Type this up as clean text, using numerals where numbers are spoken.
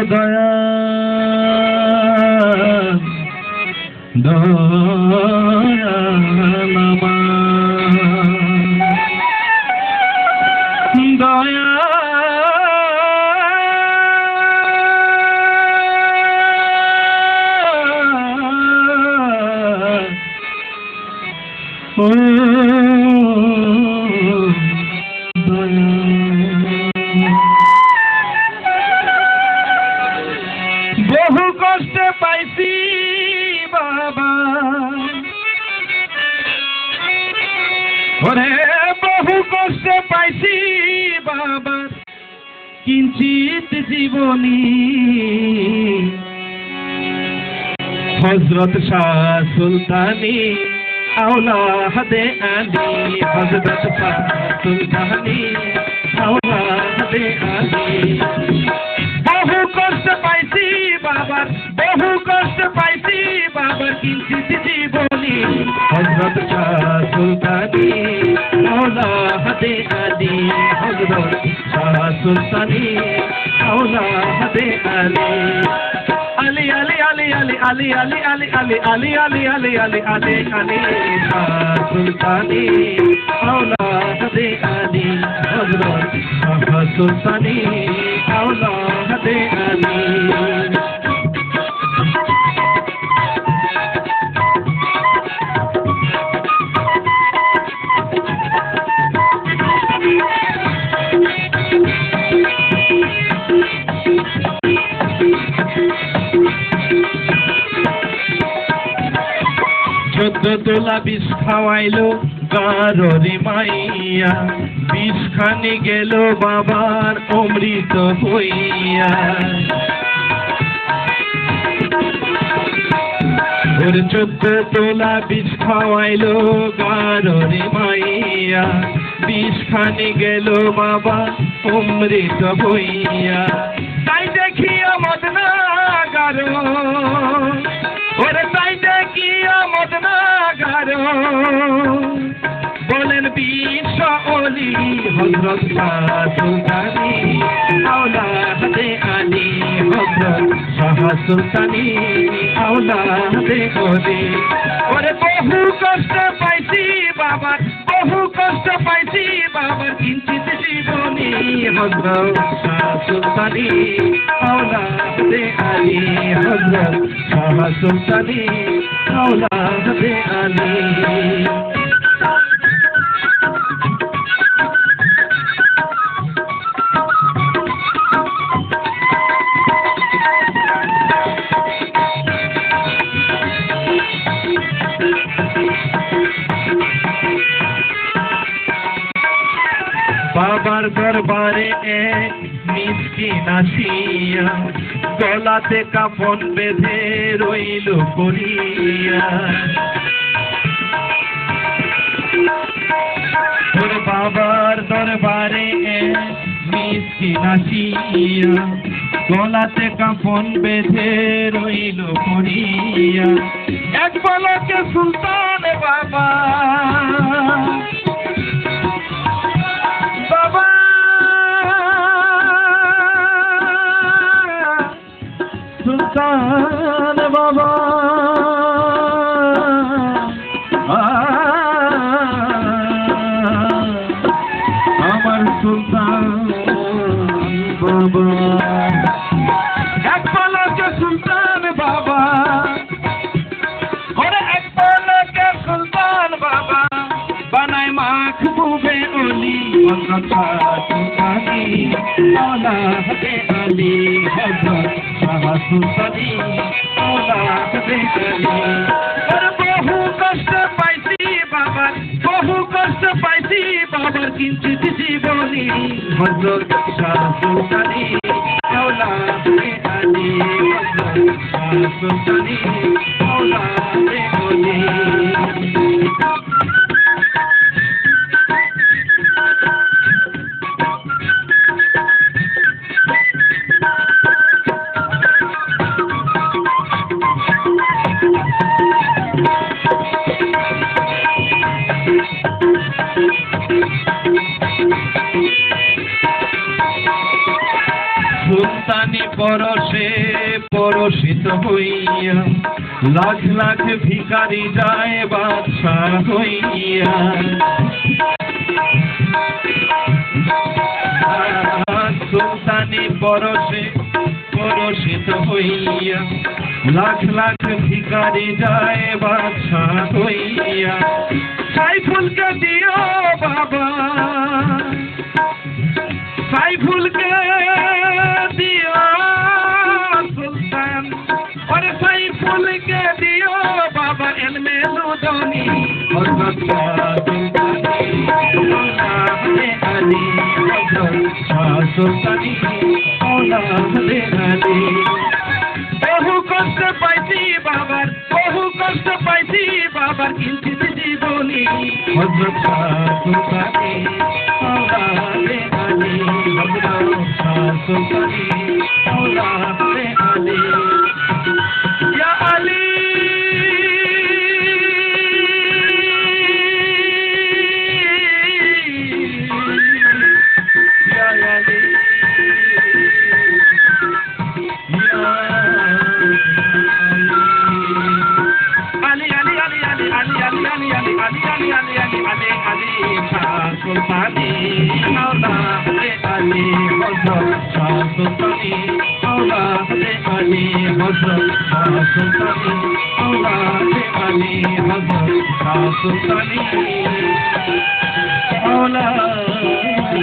দয়া দয়া নামা দয়া বহু কষ্টে পাইছি বাবা ওরে বহু কষ্টে পাইছি বাবা কিঞ্চিত জীবনী হযরত শাহ সুলতানি আওলাদে আলী হযরত শাহ সুলতানি আওলাদে আলী বহু কষ্ট পাইছি বাবার বহু কষ্ট পাইছি বাবার কিঞ্চিত জীবনী হযরত শাহ সুলতানি আওলাদে আলী হযরত শাহ সুলতানি আওলাদে আলী আলী আলী আলী আলী আলী আলী আলী আলী আলী আলী আলী আলী আলী শাহ সুলতানি আওলাদে আলী হযরত শাহ সুলতানি আওলাদে আলী চোদ্দ তোলা বিষ খাওয়াইলো গাররে মাইয়া বিষ খানি গেল বাবার অমৃত হইয়া ওরে চোদ্দ তোলা বিষ খাওয়াইলো গাররে মাইয়া বিষ খানি গেল বাবা অমৃত হইয়া তাই দেখিয়া মদনা গারো ওরে তাই দেখিয়া মদনা গারো বলেন বিশ্ব ওলি হযরত শাহ সুলতানি আওলাদে আলী হযরত শাহ সুলতানি আওলাদে ওলি ওরে বহু কষ্ট পাইছি বাবার বহু কষ্ট পাইছি বাবার কিঞ্চিত জীবনী হযরত শাহ সুলতানি আওলাদে আলী হযরত শাহ সুলতানি আওলাদে আলী বাবার দরবারে এক মিসকিন আসিয়া গলাতে কাফন বেঁধে রইল করিয়া ওর বাবার দরবারে এক মিসকিন আসিয়া গলাতে কাফন বেঁধে রইল করিয়া এক বলকে সুলতান বাবা সুলতান বাবা আমার সুলতান বাবা এক পলকে সুলতান বাবা ওরে এক পলকে সুলতান বাবা বানায় মাখবুবে ওলি হযরত শাহ সুলতানি আওলাদে আলী হযরত শাহ সুলতানি আওলাদে আলী ওরে বহু কষ্ট পাইছি বাবার বহু কষ্ট পাইছি বাবার কিঞ্চিত জীবনী হযরত শাহ সুলতানি আওলাদে আলী হযরত শাহ সুলতানি আওলাদে আলী সুলতানি পরশে পরশিত হইয়া লাখ লাখ ভিখারি যায় বাদশাহ হইয়া সুলতানি পরশে পরশিত হইয়া লাখ লাখ ভিখারি যায় বাদশাহ হইয়া সাইফুলকে দিও বাবা সাইফুলকে দিও সুলতান ওরে সাইফুলকে দিও বাবা এলমে লুদনি হযরত সুলতানি আওলাদে আলী হযরত সুলতানি আওলাদে আলী বহু কষ্ট পাইছি বাবার বহু কষ্ট পাইছি বাবার কিঞ্চিত জীবনী হযরত সুলতানি আওলাদে আলী হযরত সুলতানি আওলাদে আলী ইয়া আলী ইয়া Ali Sultani, Aulade Ali, Hazrat Sultani, Aulade Ali, Hazrat Sultani, Aulade Ali, Hazrat Sultani, Aulade Ali.